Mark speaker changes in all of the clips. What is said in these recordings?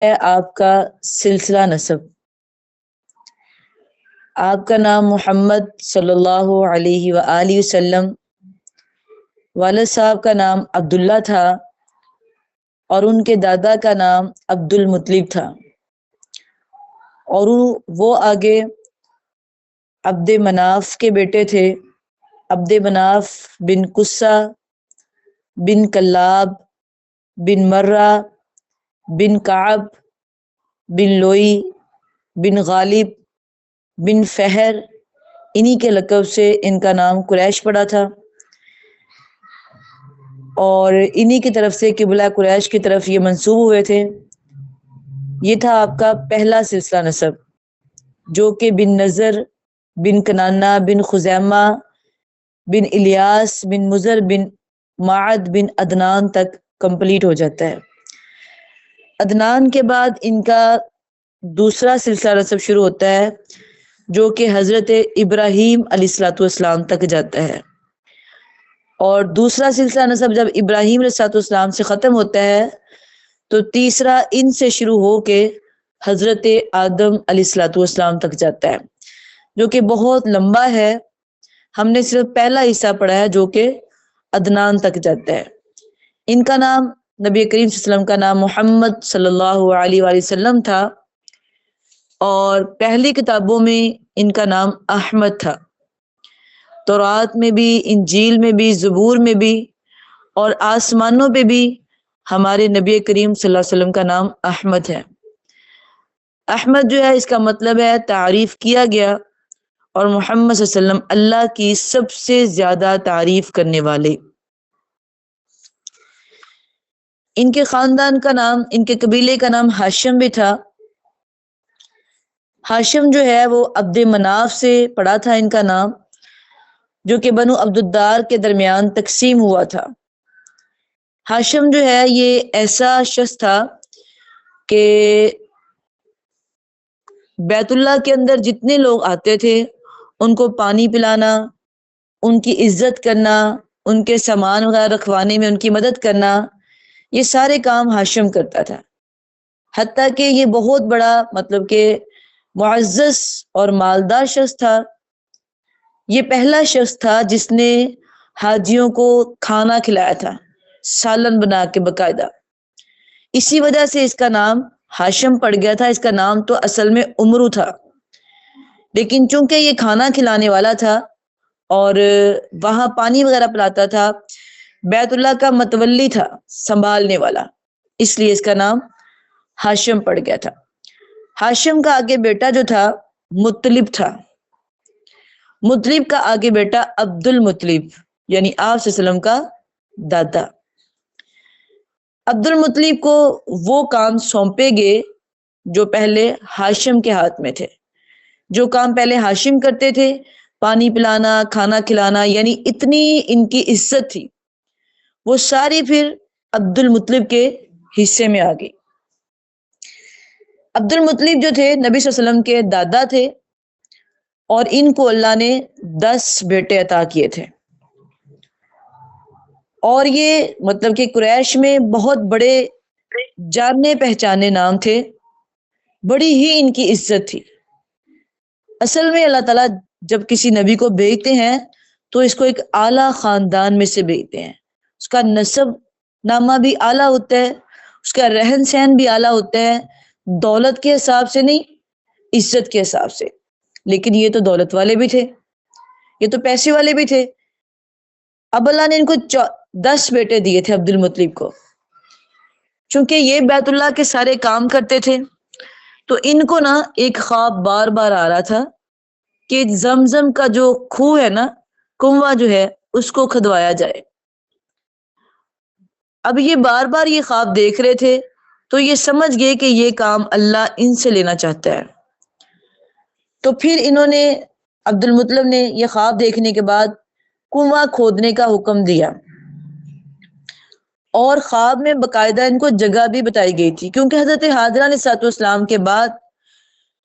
Speaker 1: ہے آپ کا سلسلہ نسب۔ آپ کا نام محمد صلی اللہ علیہ وآلہ وسلم، والد صاحب کا نام عبداللہ تھا اور ان کے دادا کا نام عبد المطلب تھا، اور وہ آگے عبد مناف کے بیٹے تھے۔ عبد مناف بن قصہ بن کلاب بن مرہ بن کعب بن لوئی بن غالب بن فہر، انہی کے لقب سے ان کا نام قریش پڑا تھا، اور انہی کی طرف سے قبلہ قریش کی طرف یہ منسوب ہوئے تھے۔ یہ تھا آپ کا پہلا سلسلہ نسب، جو کہ بن نضر بن کنانہ بن خزیمہ بن الیاس بن مضر بن معد بن عدنان تک کمپلیٹ ہو جاتا ہے۔ عدنان کے بعد ان کا دوسرا سلسلہ نسب شروع ہوتا ہے، جو کہ حضرت ابراہیم علیہ الصلوۃ والسلام تک جاتا ہے، اور دوسرا سلسلہ نسب جب ابراہیم علیہ الصلوۃ والسلام سے ختم ہوتا ہے تو تیسرا ان سے شروع ہو کے حضرت آدم علیہ الصلوۃ والسلام تک جاتا ہے، جو کہ بہت لمبا ہے۔ ہم نے صرف پہلا حصہ پڑھا ہے جو کہ عدنان تک جاتا ہے۔ ان کا نام، نبی کریم صلی اللہ علیہ وسلم کا نام محمد صلی اللہ علیہ وآلہ وسلم تھا، اور پہلی کتابوں میں ان کا نام احمد تھا، تورات میں بھی، انجیل میں بھی، زبور میں بھی، اور آسمانوں پہ بھی ہمارے نبی کریم صلی اللہ علیہ وسلم کا نام احمد ہے۔ احمد جو ہے اس کا مطلب ہے تعریف کیا گیا، اور محمد صلی اللہ علیہ وسلم اللہ کی سب سے زیادہ تعریف کرنے والے۔ ان کے خاندان کا نام، ان کے قبیلے کا نام ہاشم بھی تھا۔ ہاشم جو ہے وہ عبد مناف سے پڑا تھا ان کا نام، جو کہ بنو عبد الدار کے درمیان تقسیم ہوا تھا۔ ہاشم جو ہے یہ ایسا شخص تھا کہ بیت اللہ کے اندر جتنے لوگ آتے تھے ان کو پانی پلانا، ان کی عزت کرنا، ان کے سامان وغیرہ رکھوانے میں ان کی مدد کرنا، یہ سارے کام ہاشم کرتا تھا۔ حتیٰ کہ یہ بہت بڑا مطلب کہ معزز اور مالدار شخص تھا۔ یہ پہلا شخص تھا جس نے حاجیوں کو کھانا کھلایا تھا، سالن بنا کے باقاعدہ۔ اسی وجہ سے اس کا نام ہاشم پڑ گیا تھا۔ اس کا نام تو اصل میں عمرو تھا، لیکن چونکہ یہ کھانا کھلانے والا تھا اور وہاں پانی وغیرہ پلاتا تھا، بیت اللہ کا متولی تھا، سنبھالنے والا، اس لیے اس کا نام ہاشم پڑ گیا تھا۔ ہاشم کا آگے بیٹا جو تھا مطلب تھا، مطلب کا آگے بیٹا عبد المطلب، یعنی آپ صلی اللہ علیہ وسلم کا دادا۔ عبد المطلب کو وہ کام سونپے گئے جو پہلے ہاشم کے ہاتھ میں تھے۔ جو کام پہلے ہاشم کرتے تھے، پانی پلانا، کھانا کھلانا، یعنی اتنی ان کی عزت تھی، وہ ساری پھر عبد المطلب کے حصے میں آ گئی۔ عبد المطلب جو تھے نبی صلی اللہ علیہ وسلم کے دادا تھے، اور ان کو اللہ نے 10 بیٹے عطا کیے تھے، اور یہ مطلب کہ قریش میں بہت بڑے جانے پہچانے نام تھے، بڑی ہی ان کی عزت تھی۔ اصل میں اللہ تعالیٰ جب کسی نبی کو بھیجتے ہیں تو اس کو ایک اعلیٰ خاندان میں سے بھیجتے ہیں، اس کا نسب نامہ بھی اعلیٰ ہوتا ہے، اس کا رہن سہن بھی اعلیٰ ہوتا ہے، دولت کے حساب سے نہیں، عزت کے حساب سے۔ لیکن یہ تو دولت والے بھی تھے، یہ تو پیسے والے بھی تھے۔ اب اللہ نے ان کو 10 بیٹے دیے تھے عبد المطلب کو، چونکہ یہ بیت اللہ کے سارے کام کرتے تھے، تو ان کو نا ایک خواب بار بار آ رہا تھا کہ زمزم کا جو کنواں ہے نا، کنواں جو ہے اس کو کھدوایا جائے۔ اب یہ بار بار یہ خواب دیکھ رہے تھے، تو یہ سمجھ گئے کہ یہ کام اللہ ان سے لینا چاہتا ہے۔ تو پھر انہوں نے، عبد المطلب نے یہ خواب دیکھنے کے بعد کنواں کھودنے کا حکم دیا، اور خواب میں باقاعدہ ان کو جگہ بھی بتائی گئی تھی، کیونکہ حضرت حاضرہ علیہ السلام کے بعد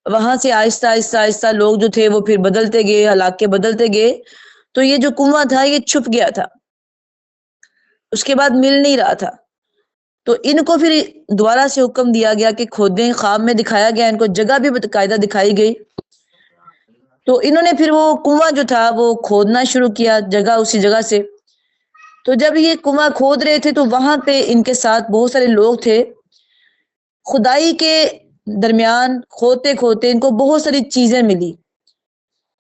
Speaker 1: وہاں سے آہستہ آہستہ آہستہ لوگ جو تھے وہ پھر بدلتے گئے، علاقے بدلتے گئے، تو یہ جو کنواں تھا یہ چھپ گیا تھا، اس کے بعد مل نہیں رہا تھا۔ تو ان کو پھر دوبارہ سے حکم دیا گیا کہ کھودیں، خواب میں دکھایا گیا ان کو، جگہ بھی باقاعدہ دکھائی گئی. تو انہوں نے پھر وہ کنواں جو تھا وہ کھودنا شروع کیا، جگہ اسی جگہ سے. تو جب یہ کنواں کھود رہے تھے تو وہاں پہ ان کے ساتھ بہت سارے لوگ تھے. کھدائی کے درمیان کھودتے کھودتے ان کو بہت ساری چیزیں ملی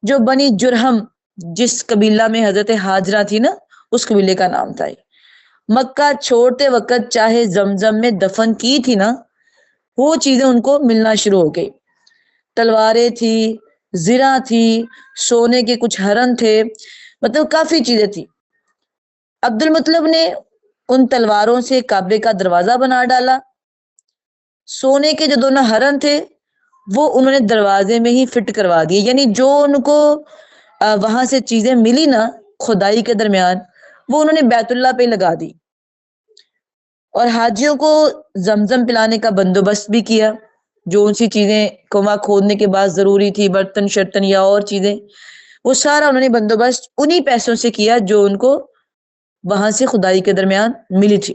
Speaker 1: جو بنی جرہم، جس قبیلہ میں حضرت ہاجرہ تھی نا، اس قبیلے کا نام تھا. مکہ چھوڑتے وقت چاہے زمزم میں دفن کی تھی نا، وہ چیزیں ان کو ملنا شروع ہو گئی. تلواریں تھی، زرہ تھی، سونے کے کچھ ہرن تھے، مطلب کافی چیزیں تھی. عبد المطلب نے ان تلواروں سے کعبے کا دروازہ بنا ڈالا. سونے کے جو دونوں ہرن تھے وہ انہوں نے دروازے میں ہی فٹ کروا دیے، یعنی جو ان کو وہاں سے چیزیں ملی نا کھدائی کے درمیان، وہ انہوں نے بیت اللہ پہ لگا دی. اور حاجیوں کو زمزم پلانے کا بندوبست بھی کیا، جو ان سی چیزیں کنواں کھودنے کے بعد ضروری تھی، برتن شرتن یا اور چیزیں، وہ سارا انہوں نے بندوبست انہی پیسوں سے کیا جو ان کو وہاں سے کھدائی کے درمیان ملی تھی.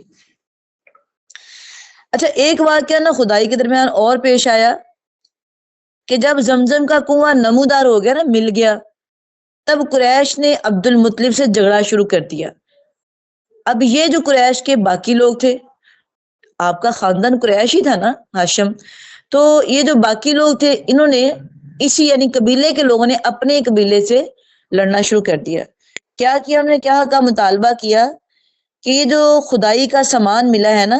Speaker 1: اچھا، ایک واقعہ نا کھدائی کے درمیان اور پیش آیا کہ جب زمزم کا کنواں نمودار ہو گیا نا، مل گیا، تب قریش نے عبد المطلب سے جھگڑا شروع کر دیا. اب یہ جو قریش کے باقی لوگ تھے، آپ کا خاندان قریش ہی تھا نا، ہاشم، تو یہ جو باقی لوگ تھے انہوں نے اسی یعنی قبیلے کے لوگوں نے اپنے قبیلے سے لڑنا شروع کر دیا. کیا کیا انہوں نے؟ کیا کا مطالبہ کیا کہ یہ جو خدائی کا سامان ملا ہے نا،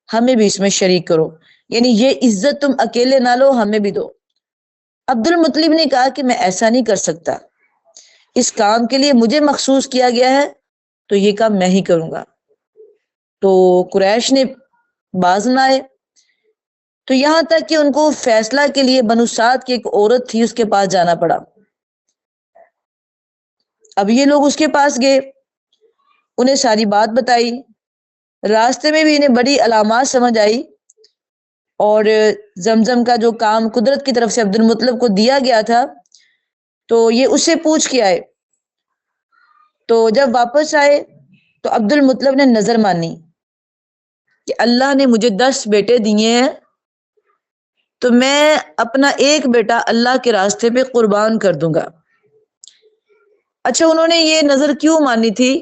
Speaker 1: ہمیں بھی اس میں شریک کرو، یعنی یہ عزت تم اکیلے نہ لو، ہمیں بھی دو. عبد المطلب نے کہا کہ میں ایسا نہیں کر سکتا، اس کام کے لیے مجھے مخصوص کیا گیا ہے تو یہ کام میں ہی کروں گا. تو قریش نے باز نہ آئے، تو یہاں تک کہ ان کو فیصلہ کے لیے بنو سعد کی ایک عورت تھی اس کے پاس جانا پڑا. اب یہ لوگ اس کے پاس گئے، انہیں ساری بات بتائی. راستے میں بھی انہیں بڑی علامات سمجھ آئی، اور زمزم کا جو کام قدرت کی طرف سے عبد المطلب کو دیا گیا تھا تو یہ اس سے پوچھ کے آئے. تو جب واپس آئے تو عبد المطلب نے نظر مانی کہ اللہ نے مجھے 10 بیٹے دیے ہیں، تو میں اپنا ایک بیٹا اللہ کے راستے پہ قربان کر دوں گا. اچھا، انہوں نے یہ نظر کیوں مانی تھی؟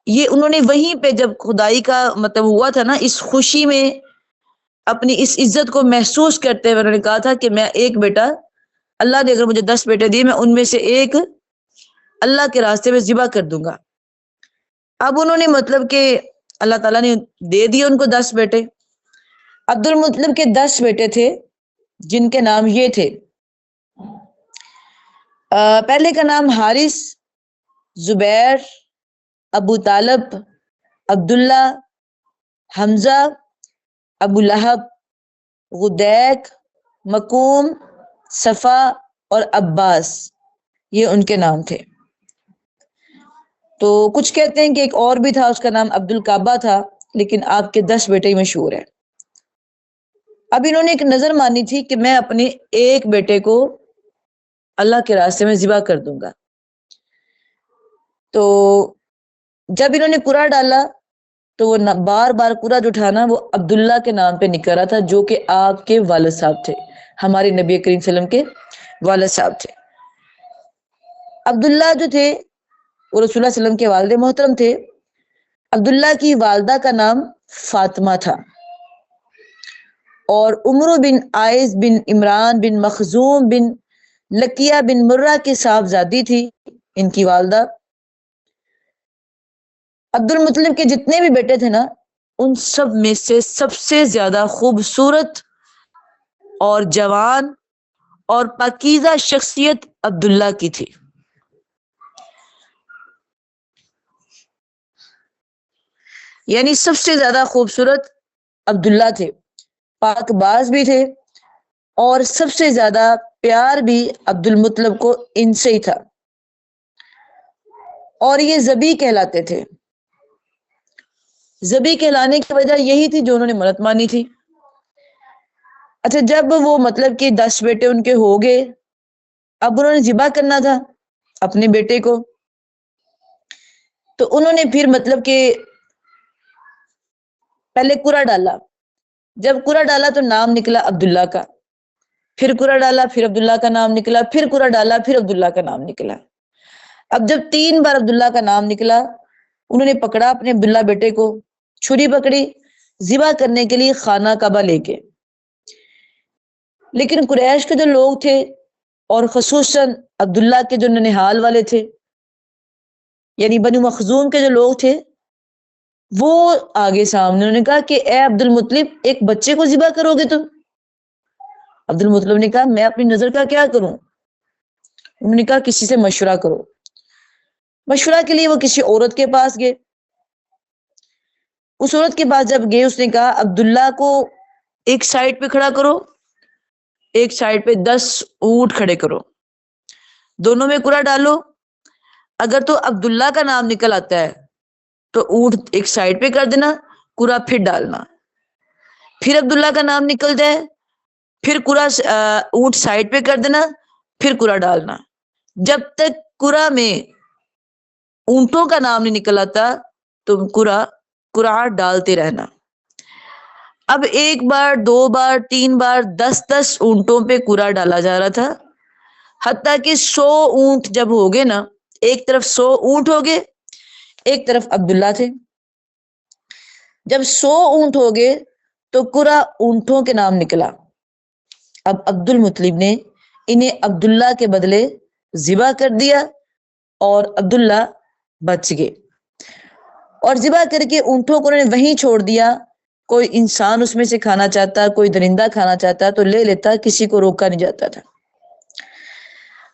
Speaker 1: یہ انہوں نے وہیں پہ جب خدائی کا مطلب ہوا تھا نا، اس خوشی میں اپنی اس عزت کو محسوس کرتے ہوئے انہوں نے کہا تھا کہ میں ایک بیٹا، اللہ نے اگر مجھے 10 بیٹے دیے، میں ان میں سے ایک اللہ کے راستے میں ذبح کر دوں گا. اب انہوں نے مطلب کہ اللہ تعالیٰ نے دے دیے ان کو 10 بیٹے. عبد المطلب کے 10 بیٹے تھے جن کے نام یہ تھے. پہلے کا نام حارث، زبیر، ابو طالب، عبداللہ، حمزہ، ابو لہب، غدیک، مکوم، صفا اور عباس، یہ ان کے نام تھے. تو کچھ کہتے ہیں کہ ایک اور بھی تھا، اس کا نام عبد الکعبہ تھا، لیکن آپ کے 10 بیٹے ہی مشہور ہیں. اب انہوں نے ایک نظر مانی تھی کہ میں اپنے ایک بیٹے کو اللہ کے راستے میں ذبح کر دوں گا. تو جب انہوں نے قرعہ ڈالا تو وہ بار بار قرعہ جو اٹھانا وہ عبداللہ کے نام پہ نکل رہا تھا، جو کہ آپ کے والد صاحب تھے، ہمارے نبی کریم صلی اللہ علیہ وسلم کے والد صاحب تھے. عبداللہ جو تھے وہ رسول اللہ صلی اللہ علیہ وسلم کے والد محترم تھے. عبداللہ کی والدہ کا نام فاطمہ تھا، اور عمرو بن عائز بن عمران بن مخزوم بن لقیہ بن مرہ کی صاحبزادی تھی ان کی والدہ. عبد المطلب کے جتنے بھی بیٹے تھے نا، ان سب میں سے سب سے زیادہ خوبصورت اور جوان اور پاکیزہ شخصیت عبداللہ کی تھی. یعنی سب سے زیادہ خوبصورت عبداللہ تھے، پاک باز بھی تھے، اور سب سے زیادہ پیار بھی عبد المطلب کو ان سے ہی تھا، اور یہ ذبی کہلاتے تھے. ذبی کہلانے کی وجہ یہی تھی جو انہوں نے منت مانی تھی. اچھا، جب وہ مطلب کہ 10 بیٹے ان کے ہو گئے، اب انہوں نے ذبح کرنا تھا اپنے بیٹے کو. تو انہوں نے پھر مطلب کہ پہلے قرہ ڈالا، جب قرہ ڈالا تو نام نکلا عبداللہ کا، پھر قرہ ڈالا، پھر عبداللہ کا نام نکلا، پھر قرہ ڈالا، پھر عبداللہ کا نام نکلا۔ اب جب 3 بار عبداللہ کا نام نکلا، انہوں نے پکڑا اپنے عبداللہ بیٹے کو، چھری پکڑی ذبح کرنے کے لیے خانہ کعبہ لے کے۔ لیکن قریش کے جو لوگ تھے اور خصوصاً عبداللہ کے جو ننہال والے تھے، یعنی بنو مخزوم کے جو لوگ تھے، وہ آگے سامنے، انہوں نے کہا کہ اے عبد المطلب، ایک بچے کو ذبح کرو گے تم؟ عبد المطلب نے کہا میں اپنی نظر کا کیا کروں؟ انہوں نے کہا کسی سے مشورہ کرو۔ مشورہ کے لیے وہ کسی عورت کے پاس گئے۔ اس عورت کے پاس جب گئے، اس نے کہا عبداللہ کو ایک سائڈ پہ کھڑا کرو، ایک سائڈ پہ 10 اونٹ کھڑے کرو، دونوں میں قرہ ڈالو، اگر تو عبداللہ کا نام نکل آتا ہے تو اونٹ ایک سائڈ پہ کر دینا، قرہ پھر ڈالنا، پھر عبداللہ کا نام نکل جائے پھر قرہ اونٹ سائڈ پہ کر دینا، پھر قرہ ڈالنا، جب تک قرہ میں اونٹوں کا نام نہیں نکل آتا تم قرہ ڈالتے رہنا۔ اب 1 بار 2 بار 3 بار 10 اونٹوں پہ قرہ ڈالا جا رہا تھا، حتیٰ کہ 100 اونٹ جب ہو گئے نا، ایک طرف 100 اونٹ ہو گئے، ایک طرف عبداللہ تھے، جب 100 اونٹ ہو گئے تو قرہ اونٹوں کے نام نکلا۔ اب عبد المطلب نے انہیں عبداللہ کے بدلے ذبح کر دیا اور عبداللہ بچ گئے، اور ذبح کر کے اونٹوں کو انہوں نے وہیں چھوڑ دیا۔ کوئی انسان اس میں سے کھانا چاہتا، کوئی درندہ کھانا چاہتا تو لے لیتا، کسی کو روکا نہیں جاتا تھا۔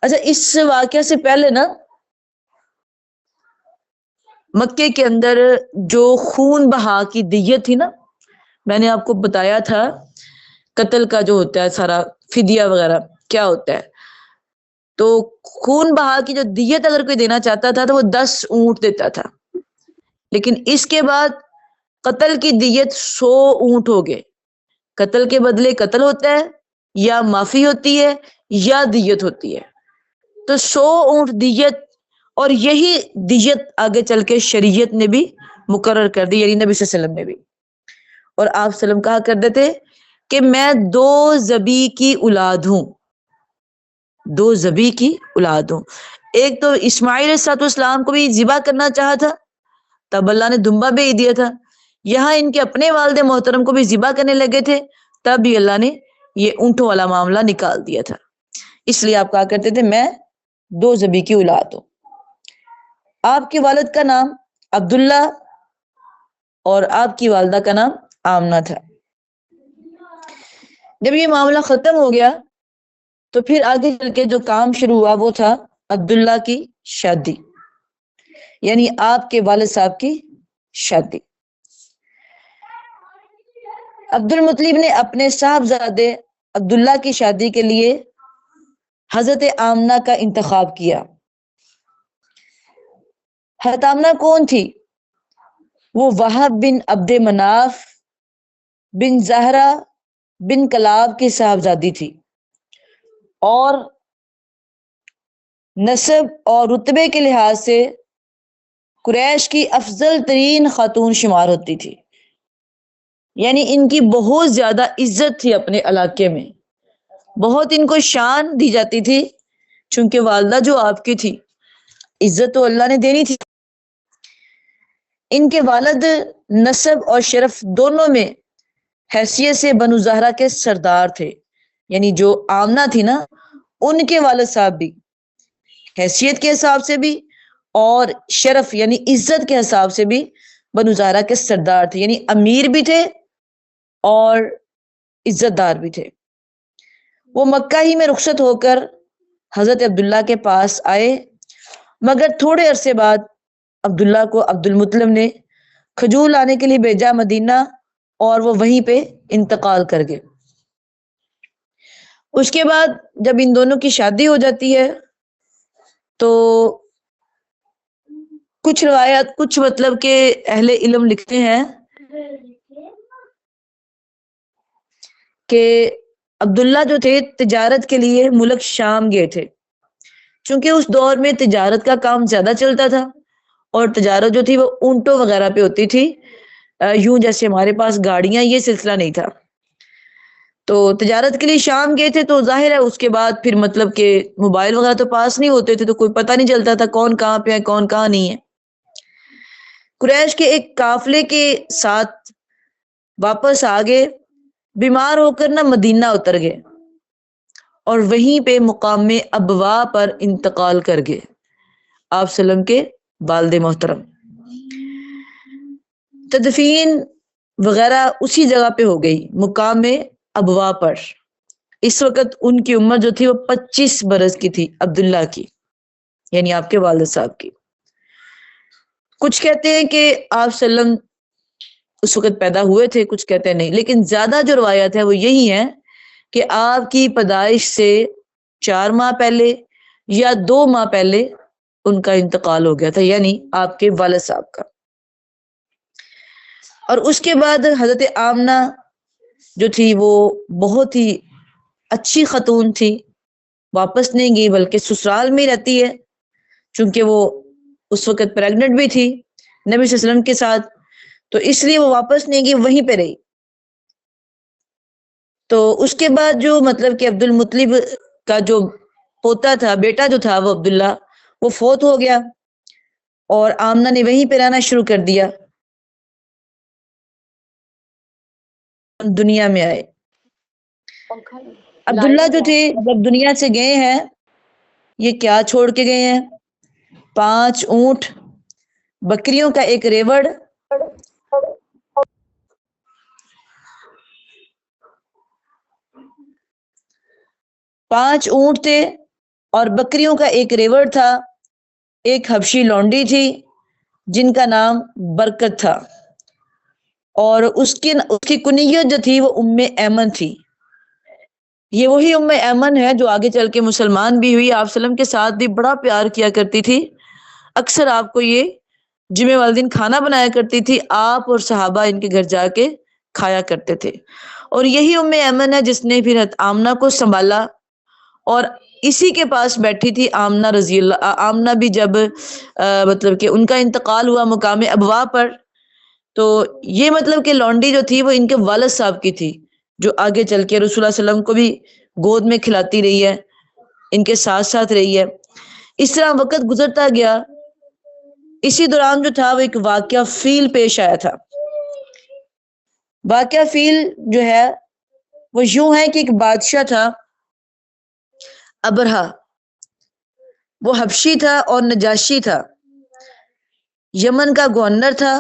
Speaker 1: اچھا، اس واقعہ سے پہلے نا مکے کے اندر جو خون بہا کی دیت تھی نا، میں نے آپ کو بتایا تھا قتل کا جو ہوتا ہے سارا فدیہ وغیرہ کیا ہوتا ہے، تو خون بہا کی جو دیت اگر کوئی دینا چاہتا تھا تو وہ 10 اونٹ دیتا تھا، لیکن اس کے بعد قتل کی دیت 100 اونٹ ہو گئے۔ قتل کے بدلے قتل ہوتا ہے، یا معافی ہوتی ہے، یا دیت ہوتی ہے، تو 100 اونٹ دیت، اور یہی دیت آگے چل کے شریعت نے بھی مقرر کر دی، یعنی نبی صلی اللہ علیہ وسلم نے بھی۔ اور آپ صلی اللہ علیہ وسلم کہا کرتے تھے کہ میں 2 ذبی کی اولاد ہوں، 2 ذبی کی اولاد ہوں۔ ایک تو اسماعیل علیہ السلام کو بھی ذبح کرنا چاہا تھا، تب اللہ نے دمبا بھیج دیا تھا۔ یہاں ان کے اپنے والد محترم کو بھی ذبح کرنے لگے تھے، تب بھی اللہ نے یہ اونٹوں والا معاملہ نکال دیا تھا۔ اس لیے آپ کہا کرتے تھے میں 2 ذبی کی اولاد ہوں۔ آپ کے والد کا نام عبداللہ اور آپ کی والدہ کا نام آمنہ تھا۔ جب یہ معاملہ ختم ہو گیا تو پھر آگے چل کے جو کام شروع ہوا وہ تھا عبداللہ کی شادی، یعنی آپ کے والد صاحب کی شادی۔ عبد المطلب نے اپنے صاحبزادے عبداللہ کی شادی کے لیے حضرت آمنہ کا انتخاب کیا۔ حضرت آمنہ کون تھی؟ وہ وہب بن عبد مناف بن زہرہ بن کلاب کی صاحبزادی تھی، اور نسب اور رتبے کے لحاظ سے قریش کی افضل ترین خاتون شمار ہوتی تھی، یعنی ان کی بہت زیادہ عزت تھی اپنے علاقے میں، بہت ان کو شان دی جاتی تھی، چونکہ والدہ جو آپ کی تھی، عزت تو اللہ نے دینی تھی۔ ان کے والد نسب اور شرف دونوں میں حیثیت سے بنو زہرہ کے سردار تھے، یعنی جو آمنہ تھی نا، ان کے والد صاحب بھی حیثیت کے حساب سے بھی اور شرف یعنی عزت کے حساب سے بھی بنو زہرہ کے سردار تھے، یعنی امیر بھی تھے اور عزت دار بھی تھے۔ وہ مکہ ہی میں رخصت ہو کر حضرت عبداللہ کے پاس آئے، مگر تھوڑے عرصے بعد عبداللہ کو عبد المطلب نے کھجور لانے کے لیے بھیجا مدینہ، اور وہ وہیں پہ انتقال کر گئے۔ اس کے بعد جب ان دونوں کی شادی ہو جاتی ہے تو کچھ روایت، کچھ مطلب کہ اہل علم لکھتے ہیں کہ عبداللہ جو تھے تجارت کے لیے ملک شام گئے تھے، چونکہ اس دور میں تجارت کا کام زیادہ چلتا تھا، اور تجارت جو تھی وہ اونٹوں وغیرہ پہ ہوتی تھی، یوں جیسے ہمارے پاس گاڑیاں، یہ سلسلہ نہیں تھا. تو تجارت کے لیے شام گئے تھے، تو ظاہر ہے اس کے بعد پھر مطلب کہ موبائل وغیرہ تو پاس نہیں ہوتے تھے، تو کوئی پتہ نہیں چلتا تھا کون کہاں پہ ہے کون کہاں نہیں ہے. قریش کے ایک قافلے کے ساتھ واپس آ گئے، بیمار ہو کر نہ مدینہ اتر گئے اور وہیں پہ مقام ابوا پر انتقال کر گئے آپ سلم کے والد محترم. تدفین وغیرہ اسی جگہ پہ ہو گئی مقام ابوا پر. اس وقت ان کی عمر جو تھی وہ 25 برس کی تھی، عبداللہ کی، یعنی آپ کے والد صاحب کی. کچھ کہتے ہیں کہ آپ سلم اس وقت پیدا ہوئے تھے، کچھ کہتے ہیں نہیں، لیکن زیادہ جو روایت ہے وہ یہی ہے کہ آپ کی پیدائش سے 4 ماہ پہلے یا 2 ماہ پہلے ان کا انتقال ہو گیا تھا، یعنی آپ کے والد صاحب کا. اور اس کے بعد حضرت آمنہ جو تھی وہ بہت ہی اچھی خاتون تھی، واپس نہیں گئی بلکہ سسرال میں رہتی ہے، چونکہ وہ اس وقت پریگننٹ بھی تھی نبی صلی اللہ علیہ وسلم کے ساتھ، تو اس لیے وہ واپس نہیں گئی، وہیں پہ رہی. تو اس کے بعد جو مطلب کہ عبد المطلب کا جو پوتا تھا، بیٹا جو تھا وہ عبداللہ، وہ فوت ہو گیا اور آمنہ نے وہیں پہ رہنا شروع کر دیا. دنیا میں آئے. عبداللہ جو تھے جب دنیا سے گئے ہیں، یہ کیا چھوڑ کے گئے ہیں؟ 5 اونٹ، بکریوں کا ایک ریوڑ، 5 اونٹ تھے اور بکریوں کا ایک ریوڑ تھا. ایک حبشی لونڈی تھی جن کا نام برکت تھا، اور اس کی کنیت جو تھی وہ ام ایمن تھی. یہ وہی ام ایمن ہے جو آگے چل کے مسلمان بھی ہوئی، آپ سلم کے ساتھ بھی بڑا پیار کیا کرتی تھی. اکثر آپ کو یہ جمعے والے دن کھانا بنایا کرتی تھی، آپ اور صحابہ ان کے گھر جا کے کھایا کرتے تھے. اور یہی ام ایمن ہے جس نے پھر آمنہ کو سنبھالا، اور اسی کے پاس بیٹھی تھی آمنہ رضی اللہ. آمنہ بھی جب مطلب کہ ان کا انتقال ہوا مقام ابوا پر، تو یہ مطلب کہ لونڈی جو تھی وہ ان کے والد صاحب کی تھی، جو آگے چل کے رسول اللہ صلی اللہ علیہ وسلم کو بھی گود میں کھلاتی رہی ہے، ان کے ساتھ ساتھ رہی ہے. اس طرح وقت گزرتا گیا. اسی دوران جو تھا وہ ایک واقعہ فیل پیش آیا تھا. واقعہ فیل جو ہے وہ یوں ہے کہ ایک بادشاہ تھا ابرہا، وہ حبشی تھا اور نجاشی تھا، یمن کا گورنر تھا.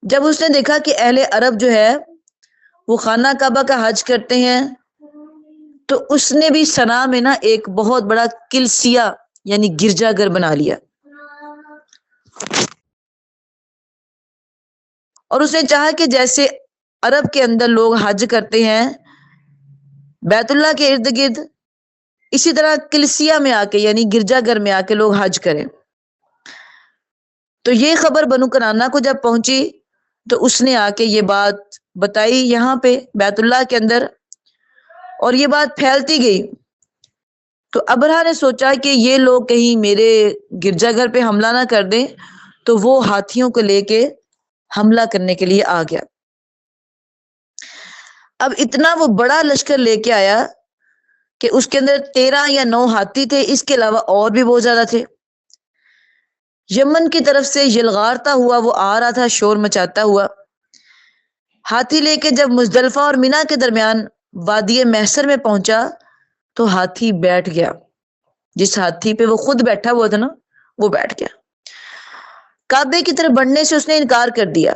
Speaker 1: جب اس نے دیکھا کہ اہل عرب جو ہے وہ خانہ کعبہ کا حج کرتے ہیں، تو اس نے بھی صنعاء میں نا ایک بہت بڑا کلیسیا یعنی گرجا گھر بنا لیا، اور اس نے چاہا کہ جیسے عرب کے اندر لوگ حج کرتے ہیں بیت اللہ کے ارد گرد، اسی طرح کلیسیا میں آ کے یعنی گرجا گھر میں آ کے لوگ حج کریں. تو یہ خبر بنو کنانہ کو جب پہنچی تو اس نے آ کے یہ بات بتائی یہاں پہ بیت اللہ کے اندر، اور یہ بات پھیلتی گئی. تو ابرہا نے سوچا کہ یہ لوگ کہیں میرے گرجا گھر پہ حملہ نہ کر دیں، تو وہ ہاتھیوں کو لے کے حملہ کرنے کے لیے آ گیا. اب اتنا وہ بڑا لشکر لے کے آیا کہ اس کے اندر 13 یا 9 ہاتھی تھے، اس کے علاوہ اور بھی بہت زیادہ تھے. یمن کی طرف سے یلغارتا ہوا وہ آ رہا تھا، شور مچاتا ہوا. ہاتھی لے کے جب مزدلفہ اور مینا کے درمیان وادی محسر میں پہنچا تو ہاتھی بیٹھ گیا. جس ہاتھی پہ وہ خود بیٹھا ہوا تھا نا، وہ بیٹھ گیا. کعبے کی طرف بڑھنے سے اس نے انکار کر دیا.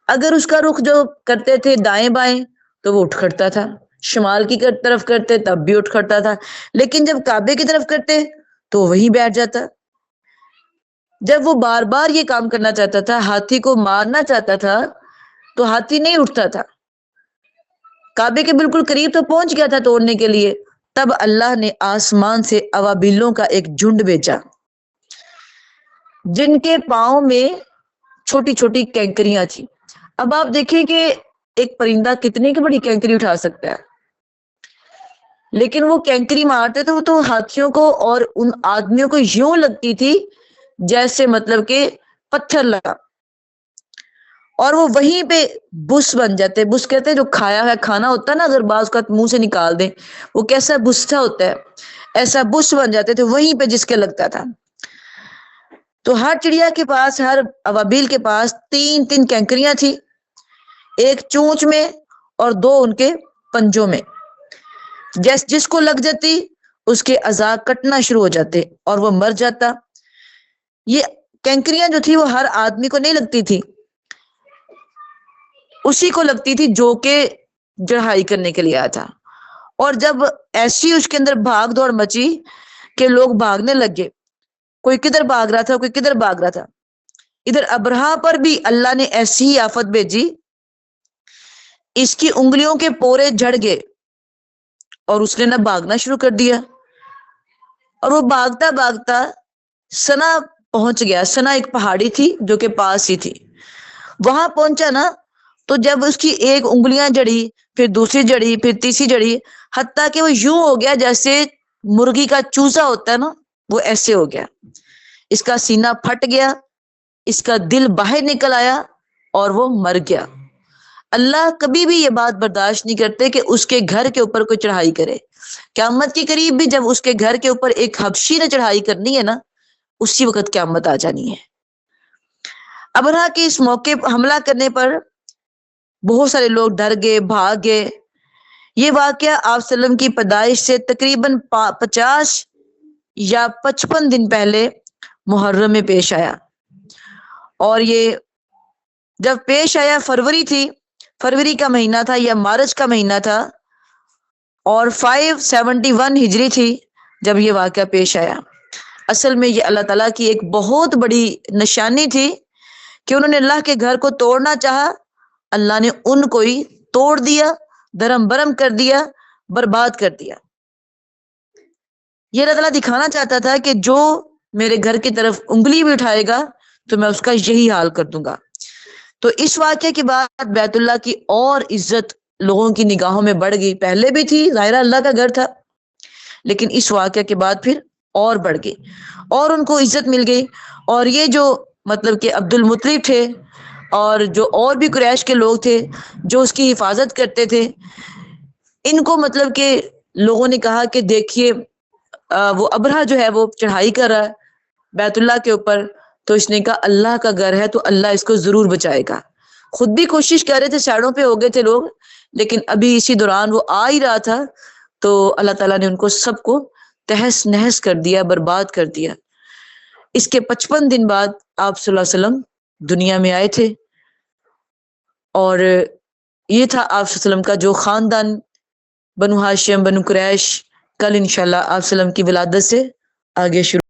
Speaker 1: اگر اس کا رخ جو کرتے تھے دائیں بائیں تو وہ اٹھ کھڑتا تھا، شمال کی طرف کرتے تب بھی اٹھ کھڑتا تھا، لیکن جب کعبے کی طرف کرتے تو وہیں بیٹھ جاتا. جب وہ بار بار یہ کام کرنا چاہتا تھا، ہاتھی کو مارنا چاہتا تھا، تو ہاتھی نہیں اٹھتا تھا. کعبے کے بالکل قریب تو پہنچ گیا تھا توڑنے کے لیے، تب اللہ نے آسمان سے اوابیلوں کا ایک جھنڈ بھیجا جن کے پاؤں میں چھوٹی چھوٹی کینکریاں تھیں. اب آپ دیکھیں کہ ایک پرندہ کتنے کی بڑی کینکری اٹھا سکتا ہے، لیکن وہ کینکری مارتے تھے وہ تو ہاتھیوں کو اور ان آدمیوں کو یوں لگتی تھی جیسے مطلب کہ پتھر لگا. اور وہ وہیں پہ بس بن جاتے. بس کہتے ہیں جو کھایا ہوا کھانا ہوتا ہے نا, اگر بعض کا منہ سے نکال دیں وہ کیسا بستا ہوتا ہے, ایسا بس بن جاتے تھے وہیں پہ جس کے لگتا تھا. تو ہر چڑیا کے پاس, ہر ابابیل کے پاس 3 کینکریاں تھی, ایک چونچ میں اور 2 ان کے پنجوں میں. جس کو لگ جاتی اس کے اعضاء کٹنا شروع ہو جاتے اور وہ مر جاتا. یہ کینکریاں جو تھی وہ ہر آدمی کو نہیں لگتی تھی, اسی کو لگتی تھی جو کہ چڑھائی کرنے کے لیے آیا تھا. اور جب ایسی اس کے اندر بھاگ دوڑ مچی کہ لوگ بھاگنے لگے, کوئی کدھر بھاگ رہا تھا کوئی کدھر بھاگ رہا تھا. ادھر ابرہا پر بھی اللہ نے ایسی ہی آفت بھیجی, اس کی انگلیوں کے پورے جھڑ گئے اور اس نے نہ بھاگنا شروع کر دیا. اور وہ بھاگتا بھاگتا سنا پہنچ گیا. سنا ایک پہاڑی تھی جو کہ پاس ہی تھی, وہاں پہنچا نا تو جب اس کی ایک انگلیاں جڑی, پھر دوسری جڑی, پھر تیسری جڑی, حتیٰ کہ وہ یوں ہو گیا جیسے مرغی کا چوزا ہوتا ہے نا, وہ ایسے ہو گیا. اس کا سینہ پھٹ گیا, اس کا دل باہر نکل آیا اور وہ مر گیا. اللہ کبھی بھی یہ بات برداشت نہیں کرتے کہ اس کے گھر کے اوپر کوئی چڑھائی کرے. قیامت کے قریب بھی جب اس کے گھر کے اوپر ایک حبشی نے چڑھائی کرنی ہے نا, اسی وقت قیامت آ جانی ہے. ابرہا کے اس موقع پر حملہ کرنے پر بہت سارے لوگ ڈر گئے, بھاگ گئے. یہ واقعہ آپ صلی اللہ علیہ وسلم کی پیدائش سے تقریباً 50 یا 55 دن پہلے محرم میں پیش آیا. اور یہ جب پیش آیا فروری کا مہینہ تھا یا مارچ کا مہینہ تھا, اور 571 ہجری تھی جب یہ واقعہ پیش آیا. اصل میں یہ اللہ تعالیٰ کی ایک بہت بڑی نشانی تھی کہ انہوں نے اللہ کے گھر کو توڑنا چاہا, اللہ نے ان کو ہی توڑ دیا, درم برم کر دیا, برباد کر دیا. یہ اللہ تعالیٰ دکھانا چاہتا تھا کہ جو میرے گھر کی طرف انگلی بھی اٹھائے گا تو میں اس کا یہی حال کر دوں گا. تو اس واقعے کے بعد بیت اللہ کی اور عزت لوگوں کی نگاہوں میں بڑھ گئی. پہلے بھی تھی, ظاہرہ اللہ کا گھر تھا, لیکن اس واقعے کے بعد پھر اور بڑھ گئی اور ان کو عزت مل گئی. اور یہ جو مطلب کہ عبد المطلب تھے اور جو اور بھی قریش کے لوگ تھے جو اس کی حفاظت کرتے تھے, ان کو مطلب کہ لوگوں نے کہا کہ دیکھیے وہ ابرہا جو ہے وہ چڑھائی کر رہا ہے بیت اللہ کے اوپر, تو اس نے کہا اللہ کا گھر ہے تو اللہ اس کو ضرور بچائے گا. خود بھی کوشش کر رہے تھے, سائڈوں پہ ہو گئے تھے لوگ, لیکن ابھی اسی دوران وہ آ ہی رہا تھا تو اللہ تعالیٰ نے ان کو سب کو تہس نہس کر دیا, برباد کر دیا. اس کے 55 دن بعد آپ صلی اللہ علیہ وسلم دنیا میں آئے تھے, اور یہ تھا آپ صلی اللہ علیہ وسلم کا جو خاندان بنو ہاشم بنو قریش. کل انشاءاللہ آپ صلی اللہ علیہ وسلم کی ولادت سے آگے شروع